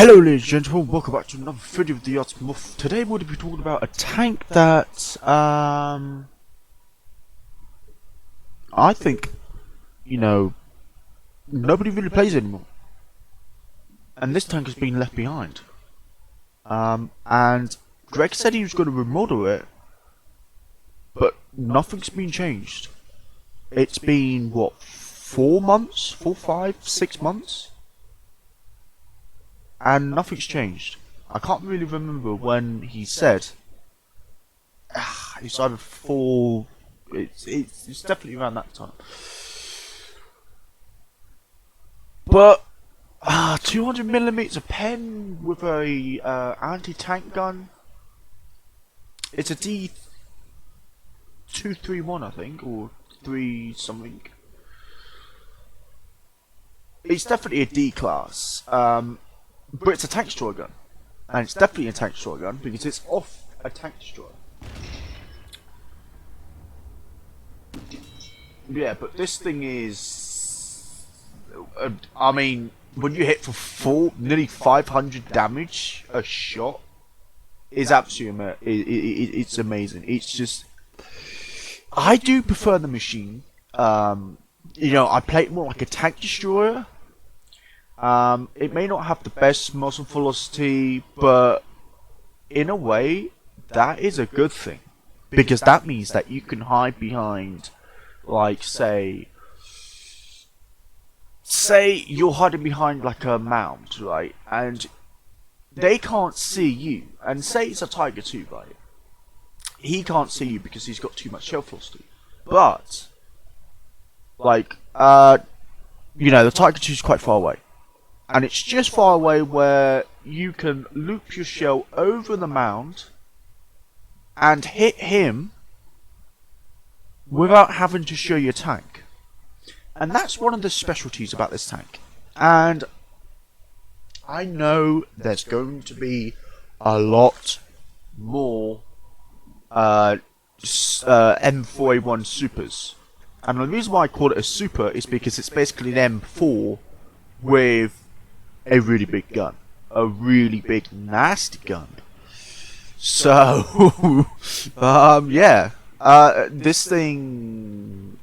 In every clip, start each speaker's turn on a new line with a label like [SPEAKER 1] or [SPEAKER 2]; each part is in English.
[SPEAKER 1] Hello ladies and gentlemen, welcome back to another video of the Muff. Today we're going to be talking about a tank that, I think, nobody really plays anymore. And this tank has been left behind. And Greg said he was going to remodel it, but nothing's been changed. It's been, what, 4 months? 4, 5, 6 months? And nothing's changed. I can't really remember when he said. It's either 4. It's definitely around that time. But 200mm pen with a anti-tank gun. It's a D231, I think, or 3 something. It's definitely a D class. But it's a tank destroyer gun, and it's definitely a tank destroyer gun because it's off a tank destroyer. Yeah, but this thing is, I mean, when you hit for nearly 500 damage a shot, is absolutely it's amazing. It's just, I do prefer the machine. I play it more like a tank destroyer. It may not have the best muzzle velocity, but in a way, that is a good thing. Because that means that you can hide behind, like, say you're hiding behind like a mound, right? And they can't see you. And say it's a Tiger 2, right? He can't see you because he's got too much shell velocity. But, like, the Tiger 2 is quite far away. And it's just far away where you can loop your shell over the mound and hit him without having to show your tank. And that's one of the specialties about this tank. And I know there's going to be a lot more M4A1 supers. And the reason why I call it a super is because it's basically an M4 with a really big gun. A really big, nasty gun. So, yeah. This thing,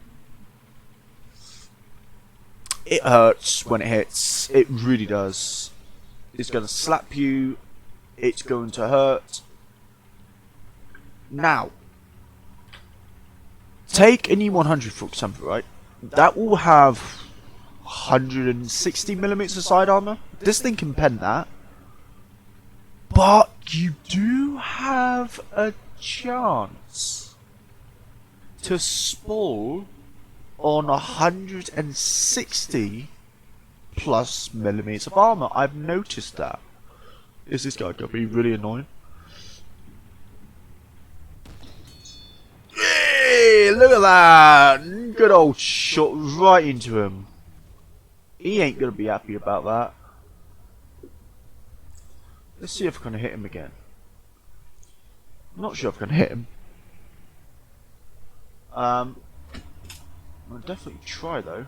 [SPEAKER 1] it hurts when it hits. It really does. It's going to slap you. It's going to hurt. Now, take an E100 for example, right? That will have 160mm of side armor. This thing can pen that, but you do have a chance to spoil on 160 plus millimeters of armor. I've noticed that. Is this guy gonna be really annoying? Hey, look at that! Good old shot right into him. He ain't gonna be happy about that. Let's see if I'm gonna hit him again. I'm not sure if I'm gonna hit him. I'll definitely try though.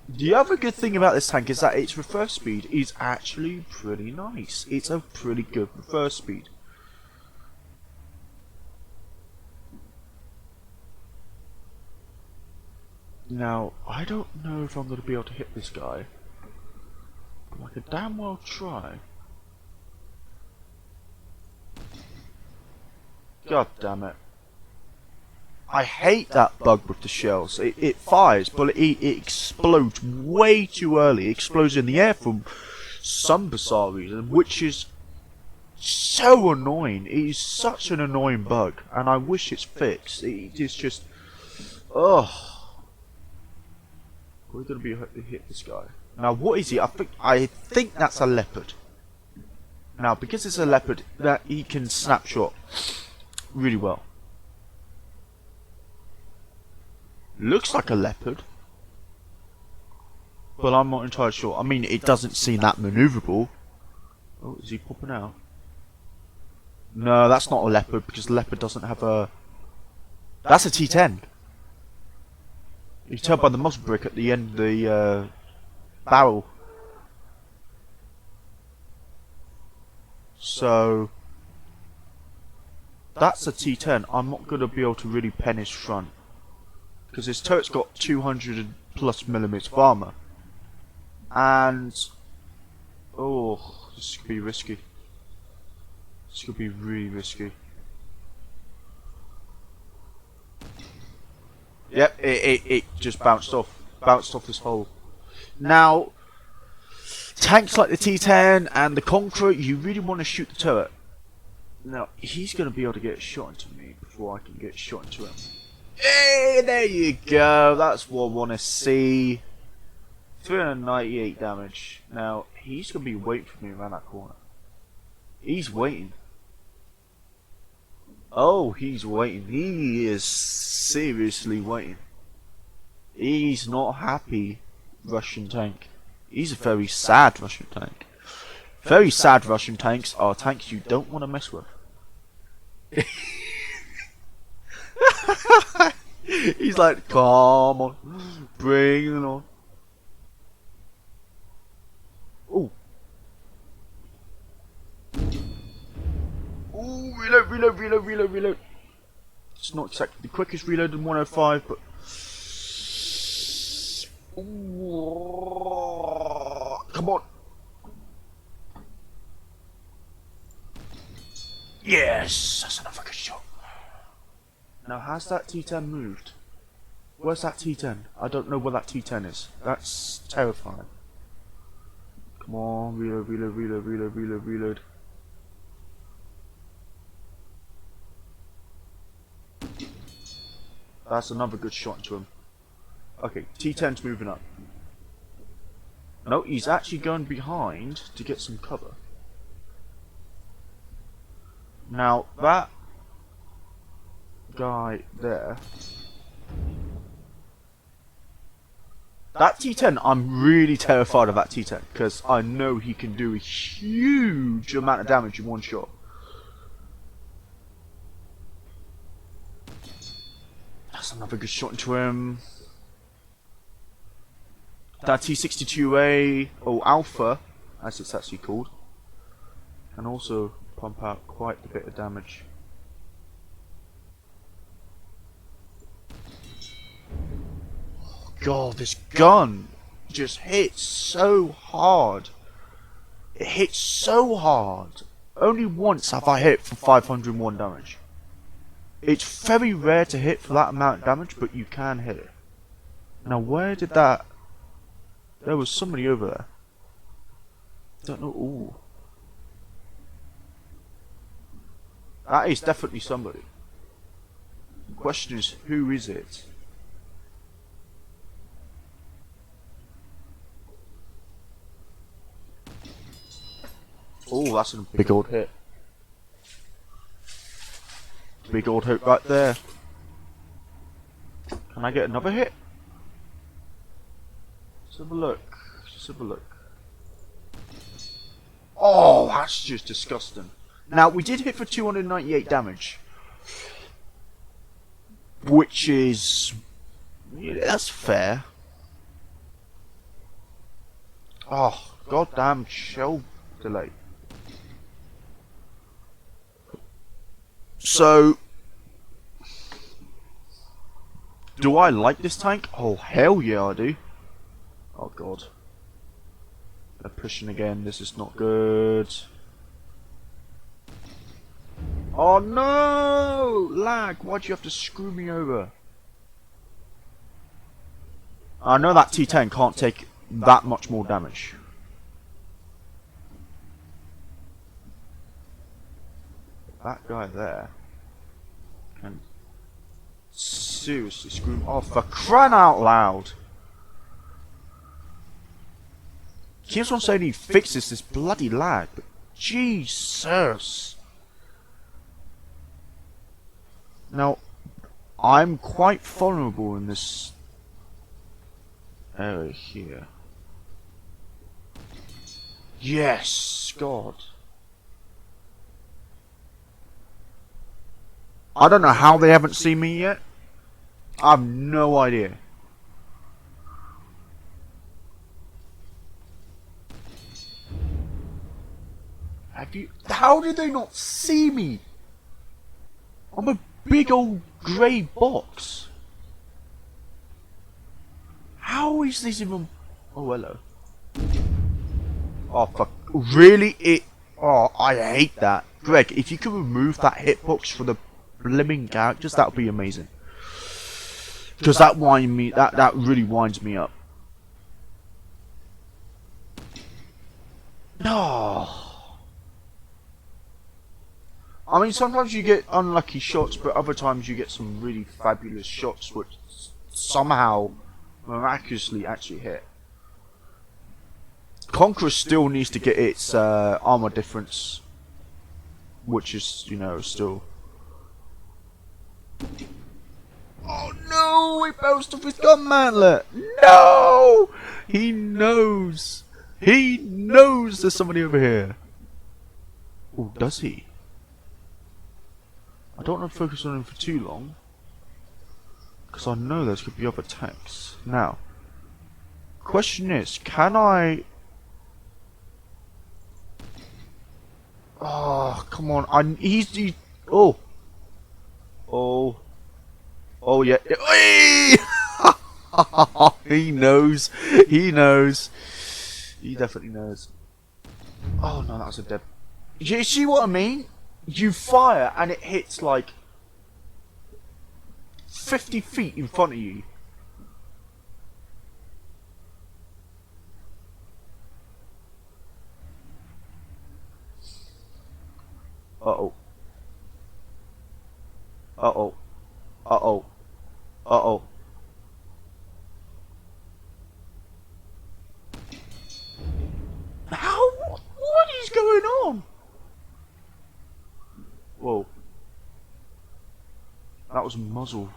[SPEAKER 1] The other good thing about this tank is that its reverse speed is actually pretty nice. It's a pretty good reverse speed. Now, I don't know if I'm going to be able to hit this guy, but I could damn well try. God damn it. I hate that bug with the shells. It fires, but it explodes way too early. It explodes in the air for some bizarre reason, which is so annoying. It is such an annoying bug, and I wish it's fixed. It is just... ugh. We're going to be able to hit this guy. Now, what is he? I think that's a leopard. Now, because it's a leopard, that he can snapshot really well. Looks like a leopard, but I'm not entirely sure. I mean, it doesn't seem that maneuverable. Oh, is he popping out? No, that's not a leopard because the leopard doesn't have a... That's a T10. You can tell by the muzzle brick at the end of the barrel. So that's a T10. I'm not going to be able to really pen his front, because his turret's got 200 plus millimeters of armor. And oh, this could be risky. This could be really risky. Yep, it just bounced off this hole. Now, tanks like the T10 and the Conqueror, you really want to shoot the turret. Now, he's going to be able to get a shot into me before I can get a shot into him. Hey, there you go. That's what I want to see. 398 damage. Now, he's going to be waiting for me around that corner. He's waiting. Oh, he's waiting. He is seriously waiting. He's not happy, Russian tank. He's a very sad Russian tank. Very sad Russian tanks are tanks you don't want to mess with. He's like, come on, bring it on. Ooh. Ooh, reload. It's not exactly the quickest reload in 105, but... Ooh, come on. Yes, that's another good shot. Now, has that T10 moved? Where's that T10? I don't know where that T10 is. That's terrifying. Come on, reload. That's another good shot into him. Okay, T10's moving up. No, he's actually going behind to get some cover. Now, that guy there... That T10, I'm really terrified of that T10, because I know he can do a huge amount of damage in one shot. That's another good shot into him. That T62A, or Alpha, as it's actually called, can also pump out quite a bit of damage. Oh God, this gun just hits so hard. It hits so hard. Only once have I hit for 501 damage. It's very rare to hit for that amount of damage, but you can hit it. Now, where did that... There was somebody over there. Don't know. Ooh. That is definitely somebody. The question is, who is it? Oh, that's a big old hit. Big old hit right there. Can I get another hit? Let's have a look. Just have a look. Oh, that's just disgusting. Now, we did hit for 298 damage. Which is... Yeah, that's fair. Oh, goddamn shell delay. So... Do I like this tank? Oh, hell yeah, I do. Oh, God. They're pushing again. This is not good. Oh, no! Lag, why'd you have to screw me over? I know that T10 can't take that much more damage. That guy there can seriously screw me off for crying out loud. Keeps on saying he fixes this bloody lag, but Jesus. Now, I'm quite vulnerable in this area here. Yes, God. I don't know how they haven't seen me yet. I have no idea. Have you? How did they not see me? I'm a big old grey box. How is this even? Oh, hello. Oh fuck! Really? Oh, I hate that. Greg, if you could remove that hitbox for the blimmin' characters, that would be amazing. Because that really winds me up. No. I mean, sometimes you get unlucky shots, but other times you get some really fabulous shots which somehow miraculously actually hit. Conqueror still needs to get its armor difference, which is, you know, still. Oh no! He bounced off his gun mantlet. No! He knows. He knows there's somebody over here. Oh, does he? I don't want to focus on him for too long, because I know there could be other tanks. Now, question is, can I? Oh, come on! He oh, yeah. He knows. He knows. He definitely knows. Oh no, that was a dead. You see what I mean? You fire and it hits like 50 feet in front of you. Uh-oh. Uh-oh. Uh-oh. Uh-oh. How? What is going on? Whoa. That was a muzzle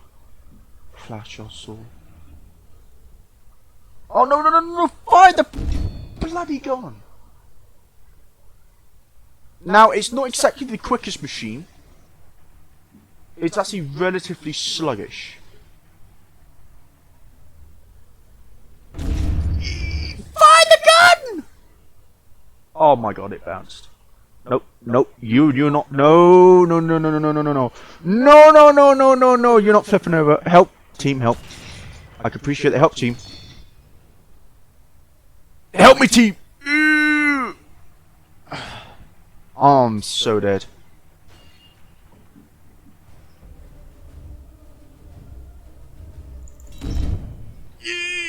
[SPEAKER 1] flash I saw. Oh no no no no! Fire the bloody gun! Now it's not exactly the quickest machine. It's actually relatively sluggish. Fire the gun! Oh my god, it bounced. Nope, nope, you're not. No, no, no, no, no, no, no, no, no, no, no, no, no, no, no. You're not flipping over. Help, team, help. I can appreciate the help, team. Help me, team. I'm so dead.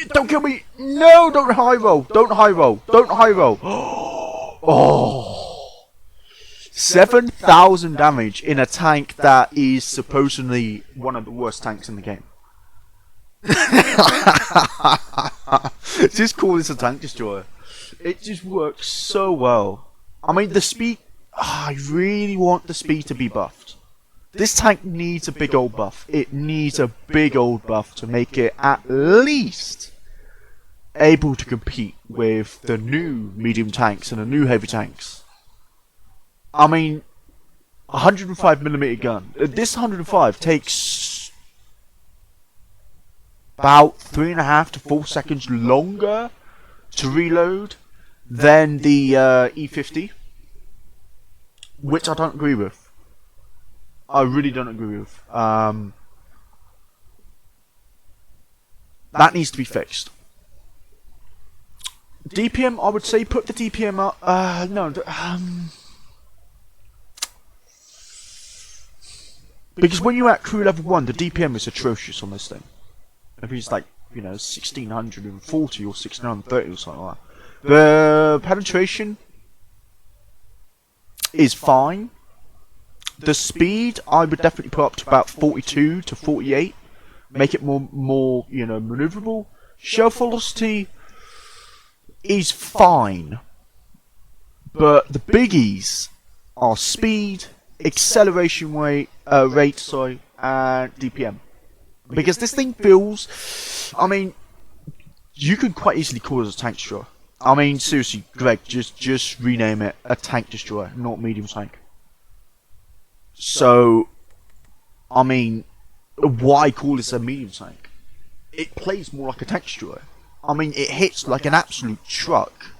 [SPEAKER 1] Don't kill me. No, don't high roll. Don't high roll. Don't high roll. Oh. 7,000 damage in a tank that is supposedly one of the worst tanks in the game. Just call this a tank destroyer. It just works so well. I mean, the speed. I really want the speed to be buffed. This tank needs a big old buff. It needs a big old buff to make it at least able to compete with the new medium tanks and the new heavy tanks. I mean, 105mm gun. This 105 takes about 3.5 to 4 seconds longer to reload than the E50, which I don't agree with. I really don't agree with. That needs to be fixed. DPM, I would say put the DPM up. No. Because when you're at crew level 1, the DPM is atrocious on this thing. If it's like, you know, 1640 or 1630 or something like that. The penetration is fine. The speed, I would definitely put up to about 42 to 48. Make it more, you know, maneuverable. Shell velocity is fine. But the biggies are speed, acceleration rate, and DPM. Because this thing feels, I mean, you can quite easily call it a tank destroyer. I mean, seriously, Greg, just rename it a tank destroyer, not medium tank. So, I mean, why call this a medium tank? It plays more like a tank destroyer. I mean, it hits like an absolute truck.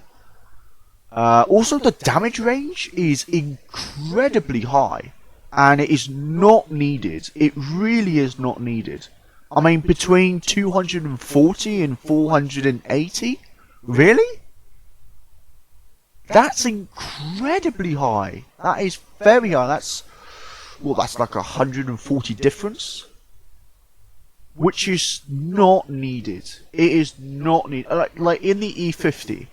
[SPEAKER 1] Also, the damage range is incredibly high, and it is not needed. It really is not needed. I mean, between 240 and 480? Really? That's incredibly high. That is very high. That's like 140 difference, which is not needed. It is not needed. Like in the E50.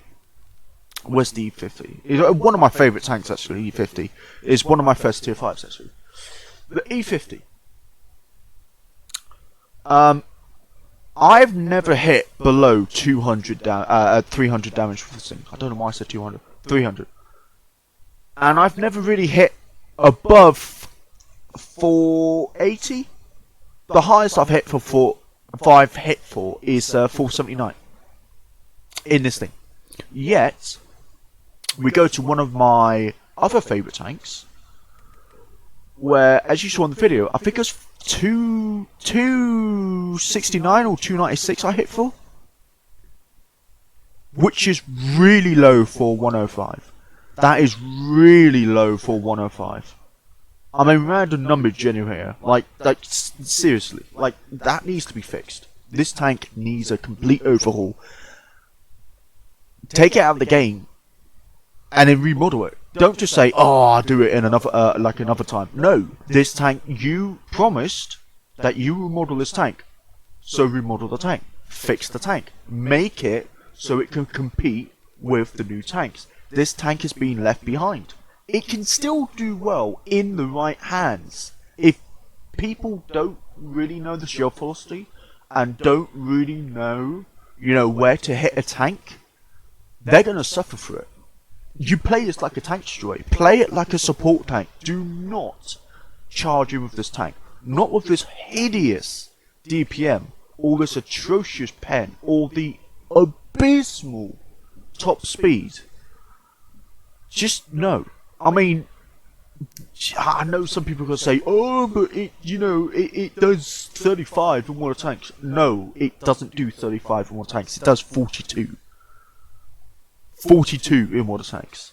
[SPEAKER 1] Where's the E50? It's one of my favourite tanks actually. E50 is one of my first tier 5s actually. The E50. I've never hit below 300 damage for this thing. I don't know why I said 200. 300. And I've never really hit above 480. The highest I've hit for is 479 in this thing. Yet we go to one of my other favourite tanks, where, as you saw in the video, I think it was 269 or 296 I hit for, which is really low for 105. That is really low for 105. I mean, random number generator, like seriously, like that needs to be fixed. This tank needs a complete overhaul. Take it out of the game, and then remodel it. Don't just say, "Oh, I'll do it in another time." No, this tank, you promised that you will remodel this tank, so remodel the tank, fix the tank, make it so it can compete with the new tanks. This tank is being left behind. It can still do well in the right hands. If people don't really know the shell velocity and don't really know, where to hit a tank, they're gonna suffer for it. You play this like a tank destroyer. Play it like a support tank. Do not charge in with this tank. Not with this hideous DPM, or this atrocious pen, or the abysmal top speed. Just no. I mean, I know some people are going to say, "Oh, but it does 35 in water tanks." No, it doesn't do 35 in water tanks. It does 42. 42 in water tanks,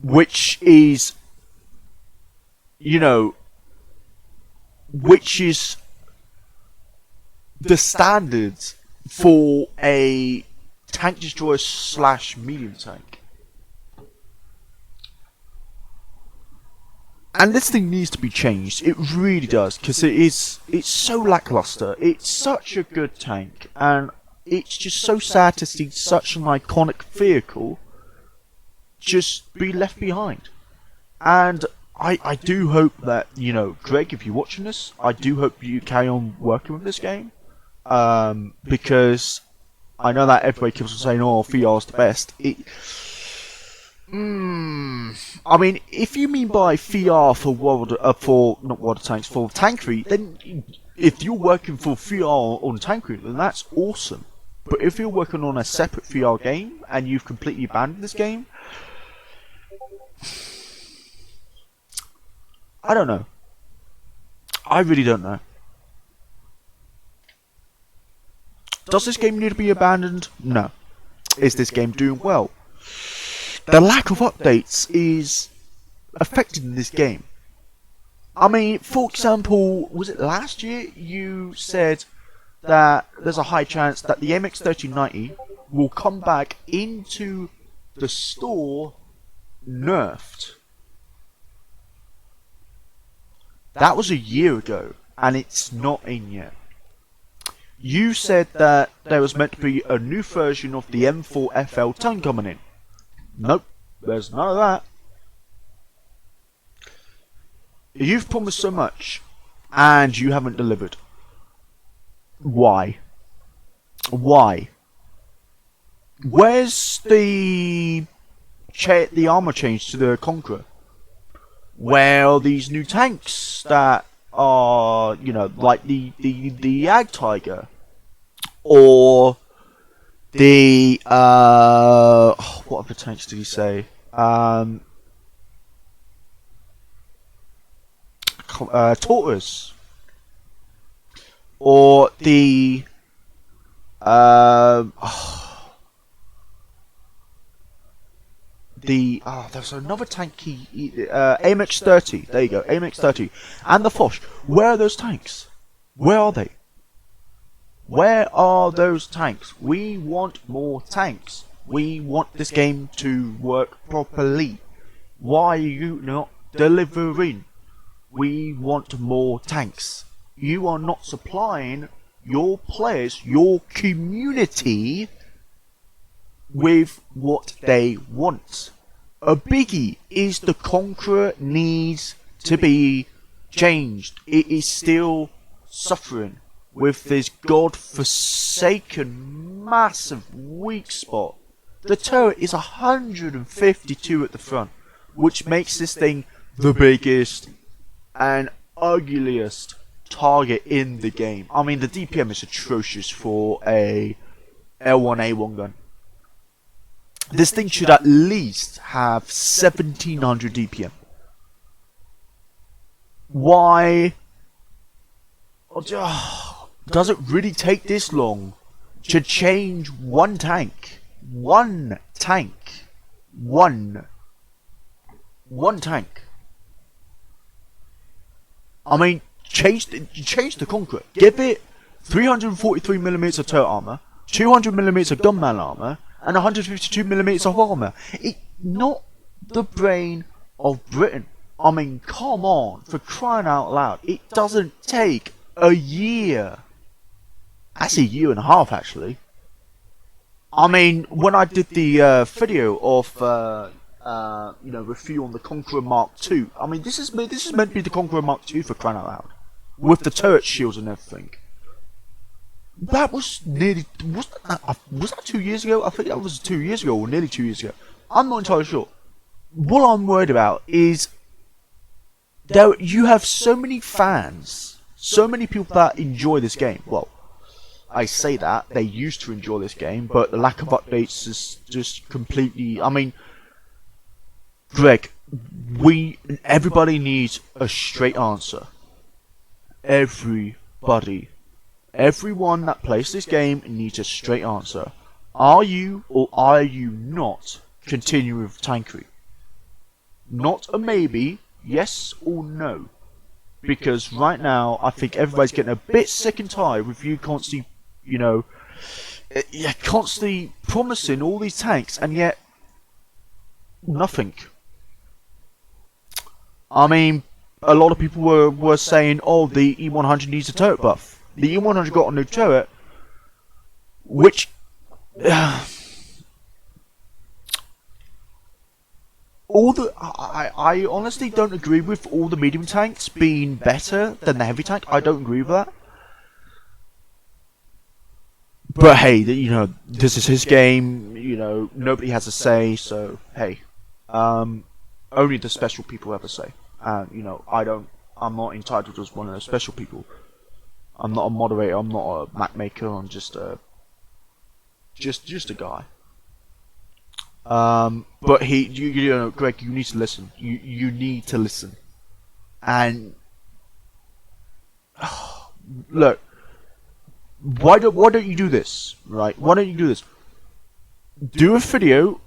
[SPEAKER 1] which is, the standards for a tank destroyer / medium tank. And this thing needs to be changed. It really does, because it's so lackluster. It's such a good tank, and it's just so sad to see such an iconic vehicle just be left behind. And I do hope that, Greg, if you're watching this, I do hope you carry on working with this game. Because I know that everybody keeps on saying, "Oh, VR's the best." I mean, if you mean by VR for not water tanks, for tankery, then if you're working for VR on tankery, then that's awesome. But if you're working on a separate VR game and you've completely abandoned this game, I don't know. I really don't know. Does this game need to be abandoned? No. Is this game doing well? The lack of updates is affecting this game. I mean, for example, was it last year you said that there's a high chance that the MX-1390 will come back into the store nerfed? That was a year ago, and it's not in yet. You said that there was meant to be a new version of the M4FL tank coming in. Nope, there's none of that. You've promised so much, and you haven't delivered. Why? Why? Where's the armor change to the Conqueror? Where are these new tanks that are, like the Ag Tiger, or the what other tanks did he say? Tortoise, or the there's another tanky, AMX-30. There you go, AMX-30, and the Foch. Where are those tanks? Where are they? Where are those tanks? We want more tanks. We want this game to work properly. Why are you not delivering? We want more tanks. You are not supplying your players, your community, with what they want. A biggie is the Conqueror needs to be changed. It is still suffering with this god-forsaken massive weak spot. The turret is 152 at the front, which makes this thing the biggest and ugliest target in the game. I mean, the DPM is atrocious for a L1A1 gun. This thing should at least have 1700 DPM. Why does it really take this long to change one tank? One tank. One tank. I mean, change the Conqueror. Give it 343mm of turret armor, 200mm of gunman armor, and 152mm of armor. Not the brain of Britain. I mean, come on, for crying out loud. It doesn't take a year. That's a year and a half, actually. I mean, when I did the video of review on the Conqueror Mark II. I mean, this is meant to be the Conqueror Mark II, for crying out loud, with the turret shields and everything. That was nearly was that 2 years ago? I think that was 2 years ago, or nearly 2 years ago. I'm not entirely sure. What I'm worried about is that you have so many fans, so many people that enjoy this game. Well, I say that they used to enjoy this game, but the lack of updates is just completely. I mean, Greg, everybody needs a straight answer. Everybody. Everyone that plays this game needs a straight answer. Are you or are you not continuing with Tankery? Not a maybe, yes or no. Because right now, I think everybody's getting a bit sick and tired with you constantly, constantly promising all these tanks and yet nothing. I mean, a lot of people were saying, oh, the E100 needs a turret buff. The E100 got a new turret, which I honestly don't agree with all the medium tanks being better than the heavy tank. I don't agree with that. But hey, this is his game. Nobody has a say. So hey, only the special people have a say. And I'm not entitled as one of those special people. I'm not a moderator. I'm not a map maker. I'm just a guy. But Greg, you need to listen. You need to listen. And look, why don't you do this? Right? Why don't you do this? Do a video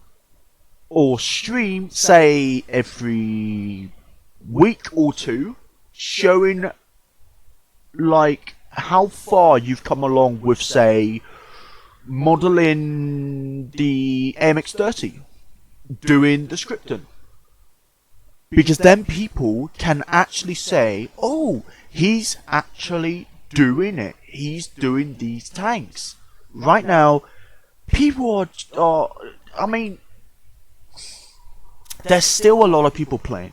[SPEAKER 1] or stream, say every week or two, showing like how far you've come along with, say, modeling the AMX-30, doing the scripting, because then people can actually say, oh, he's actually doing it, he's doing these tanks. Right now, people are I mean, there's still a lot of people playing,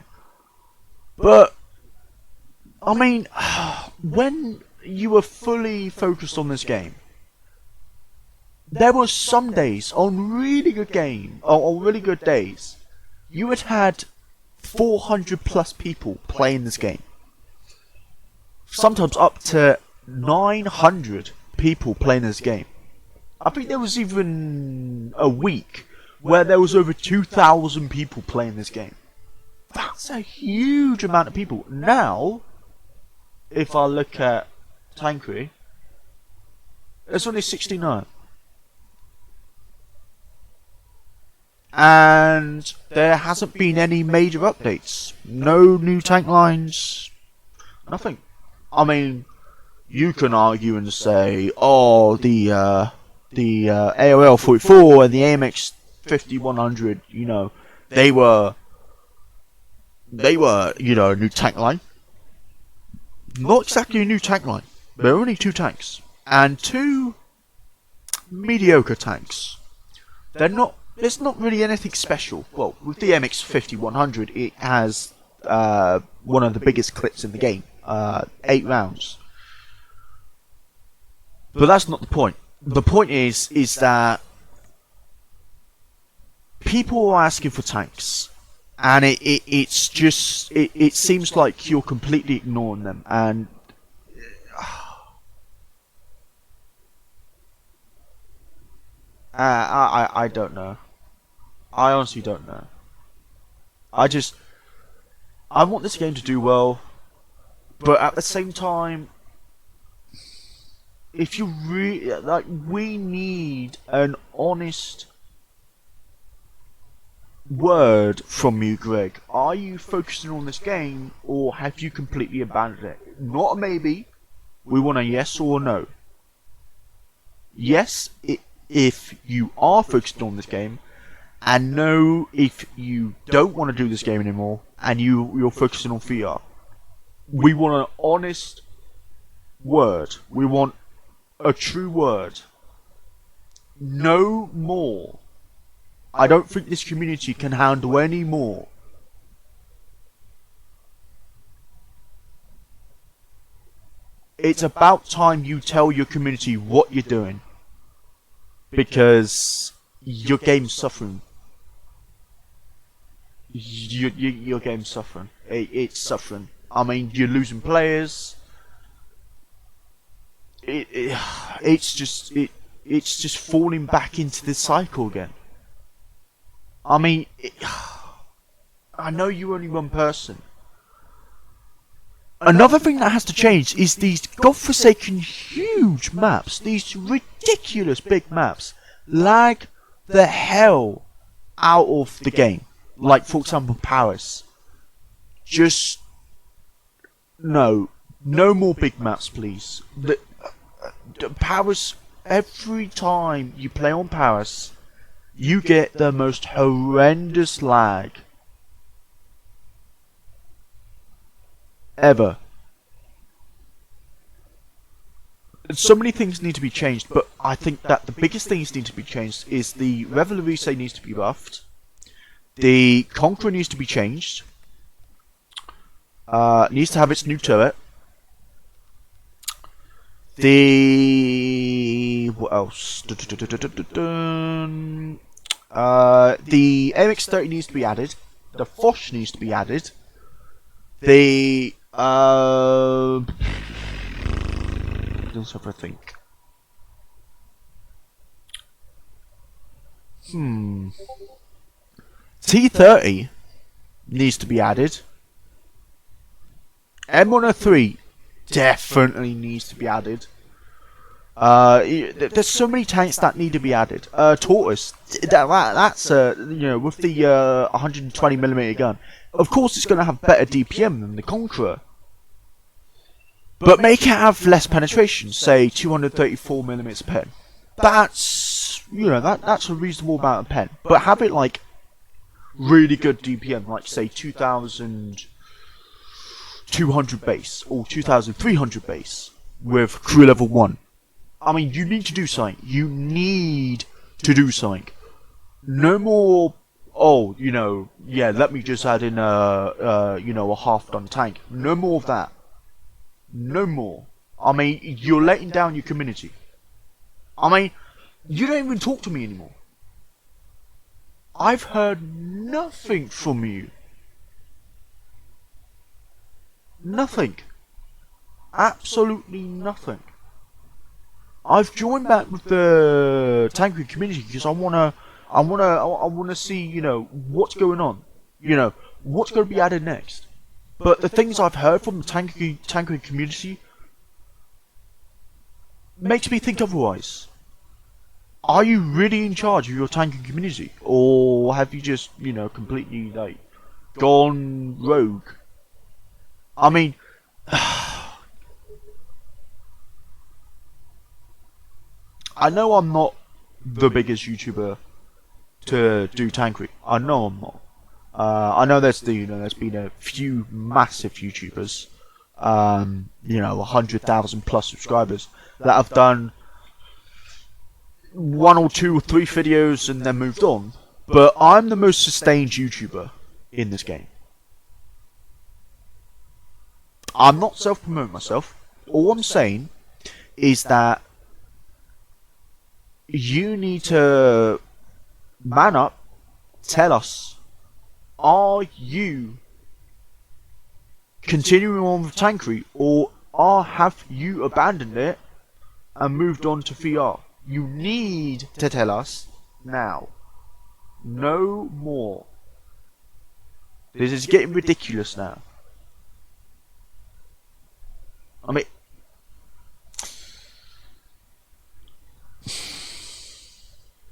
[SPEAKER 1] but I mean, when you were fully focused on this game, there were some days, on really good days, you had 400 plus people playing this game. Sometimes up to 900 people playing this game. I think there was even a week where there was over 2,000 people playing this game. That's a huge amount of people. Now, if I look at Tankery, there's only 69. and there hasn't been any major updates. No new tank lines, nothing. I mean, you can argue and say, oh, the AOL 44 and the AMX 5100, you know, they were, you know, a new tank line. Not exactly a new tank line. There are only 2 tanks. And 2 mediocre tanks. There's not really anything special. Well, with the MX 5100, it has one of the biggest clips in the game. 8 rounds. But that's not the point. The point is that people are asking for tanks. And it seems like you're completely ignoring them, and I don't know. I honestly don't know. I want this game to do well, but at the same time, if you we need an honest word from you, Greg. Are you focusing on this game, or have you completely abandoned it? Not a maybe. We want a yes or a no. Yes, if you are focused on this game, and no, if you don't want to do this game anymore, and you're focusing on VR. We want an honest word. We want a true word. No more. I don't think this community can handle any more. It's about time you tell your community what you're doing. Because your game's suffering. Your game's suffering. It's suffering. I mean, you're losing players. It's just falling back into the cycle again. I mean, I know you're only one person. Another thing that has to change is these godforsaken huge maps, these ridiculous big maps, lag the hell out of the game. Like, for example, Paris. Just, no more big maps, please. The Paris, every time you play on Paris, you get the most horrendous lag ever. So many things need to be changed, but I think that the biggest things need to be changed is the Revolution needs to be buffed, the Conqueror needs to be changed, needs to have its new turret, what else? The MX-30 needs to be added. The Foch needs to be added. The let's have a think. T30 needs to be added. M103 definitely needs to be added. There's so many tanks that need to be added. Tortoise, that's you know, with the 120mm gun, of course it's going to have better DPM than the Conqueror, but make it have less penetration, say 234mm pen. That's, you know, that's a reasonable amount of pen, but have it like really good DPM, like say 2200 base or 2300 base with crew level 1. I mean, you need to do something. You need to do something. No more, oh, you know, yeah, let me just add in you know, a half-done tank. No more of that. No more. I mean, you're letting down your community. I mean, you don't even talk to me anymore. I've heard nothing from you. Nothing. Absolutely nothing. I've joined back with the tankery community because I wanna see, you know, what's going on, you know, what's going to be added next. But the things I've heard from the tankery community makes me think otherwise. are you really in charge of your tanking community, or have you just, you know, completely like gone rogue? I mean, I know I'm not the biggest YouTuber to do tankery. I know I'm not. I know there's there's been a few massive YouTubers, you know, 100,000 plus subscribers that have done one or two or three videos and then moved on. But I'm the most sustained YouTuber in this game. I'm not self-promoting myself. All I'm saying is that you need to man up, tell us, are you continuing on with tankery, or have you abandoned it and moved on to VR? You need to tell us now. No more. This is getting ridiculous now. I mean,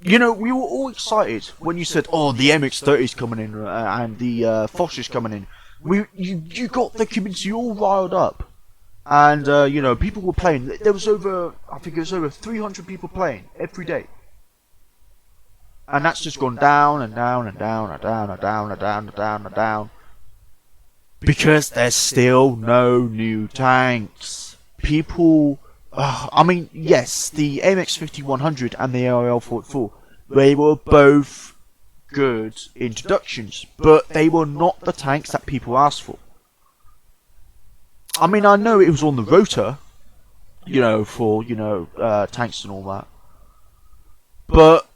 [SPEAKER 1] you know, we were all excited when you said, "Oh, the MX-30 is coming in and the Foster's coming in." You got the community all riled up, and you know, people were playing. There was I think it was over 300 people playing every day, and that's just gone down and down and down and down and down and down and down and down, because there's still no new tanks. People. I mean, yes, the MX-5100 and the ARL-44, they were both good introductions, but they were not the tanks that people asked for. I mean, I know it was on the rotor, you know, for, you know, tanks and all that, but,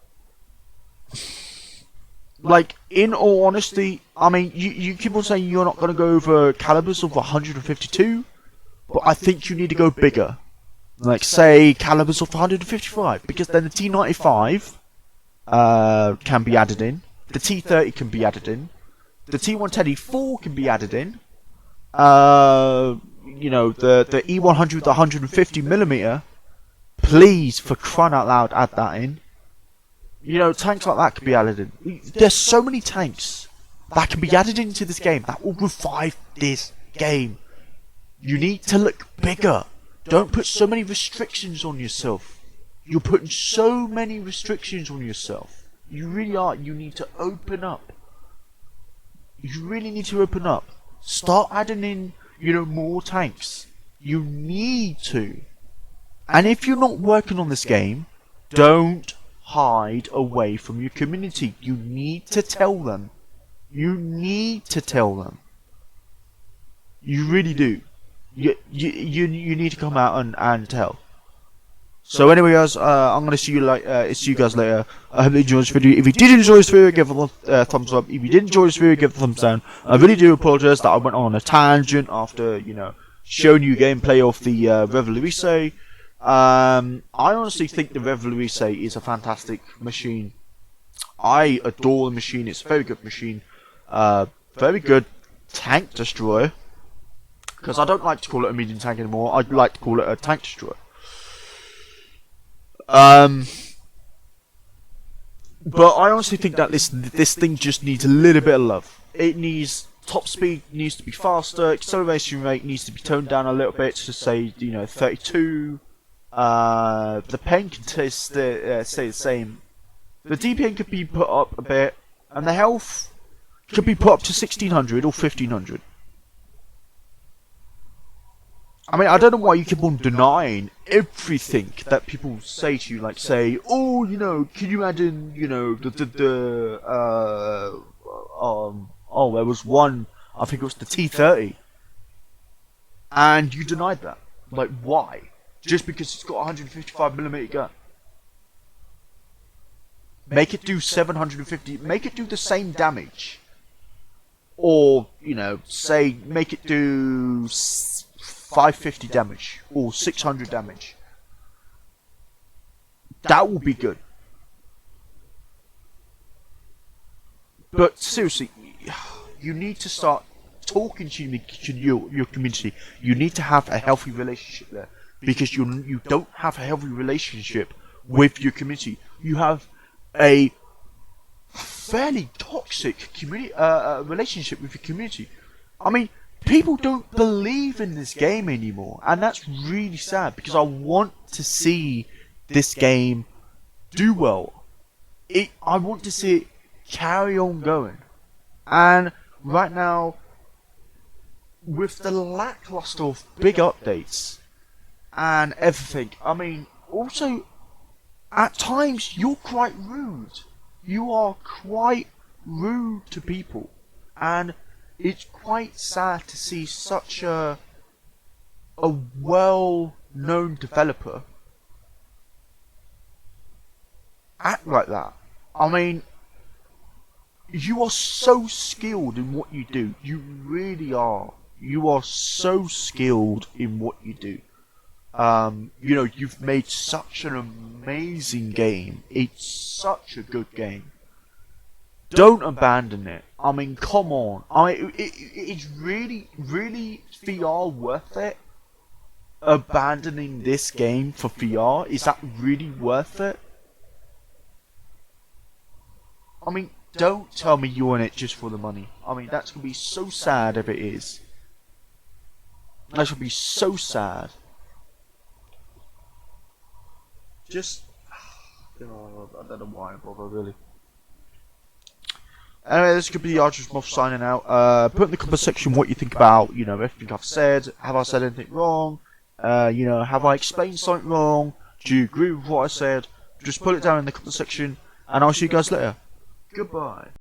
[SPEAKER 1] like, in all honesty, I mean, you keep on saying you're not going to go over calibers of 152, but I think you need to go bigger. Like, say, calibers of 155, because then the T95 can be added in, the T30 can be added in, the T110E4 can be added in, you know, the E100 with 150mm, please, for crying out loud, add that in. You know, tanks like that can be added in. There's so many tanks that can be added into this game that will revive this game. You need to look bigger. Don't put so many restrictions on yourself. You're putting so many restrictions on yourself. You really are. You need to open up. You really need to open up. Start adding in, you know, more tanks. You need to. And if you're not working on this game, don't hide away from your community. You need to tell them. You need to tell them. You really do. You need to come out and tell. So anyway, guys, I'm gonna see you guys later. I hope you enjoyed this video. If you did enjoy this video, give it a thumbs up. If you did enjoy this video, give it a thumbs down. I really do apologise that I went on a tangent after, you know, showing you gameplay of the Rev. I honestly think the Rev is a fantastic machine. I adore the machine. It's a very good machine. Very good tank destroyer. Because I don't like to call it a medium tank anymore. I'd like to call it a tank destroyer. But I honestly think that this thing just needs a little bit of love. It needs top speed needs to be faster. Acceleration rate needs to be toned down a little bit to say, you know, 32. The pen can stay the same. The DPN could be put up a bit, and the health could be put up to 1600 or 1500. I mean, I don't know why you keep on denying everything that people say to you, like say, oh, you know, can you add in, you know, oh, there was one, I think it was the T30, and you denied that. Like, why? Just because it's got a 155mm gun. Make it do 750, make it do the same damage. Or, you know, say, make it do 550 damage or 600 damage. That will be good. But seriously, you need to start talking to your community. You need to have a healthy relationship there, because you don't have a healthy relationship with your community. You have a fairly toxic community relationship with your community. I mean, people don't believe in this game anymore, and that's really sad because I want to see this game do well. I want to see it carry on going, and right now, with the lackluster of big updates and everything, I mean, also at times you're quite rude. You are quite rude to people, and it's quite sad to see such a well-known developer act like that. I mean, you are so skilled in what you do. You really are. You are so skilled in what you do. You know, you've made such an amazing game. It's such a good game. Don't abandon it. I mean, come on. It's really VR worth it? Abandoning this game for VR? Is that really worth it? I mean, don't tell me you're in it just for the money. I mean, that's going to be so sad if it is. That should be so sad. Just, I don't know why I bother really. Anyway, this could be the Archer's Moth signing out. Put in the comment section what you think about, you know, everything I've said. Have I said anything wrong? You know, have I explained something wrong? Do you agree with what I said? Just put it down in the comment section, and I'll see you guys later. Goodbye.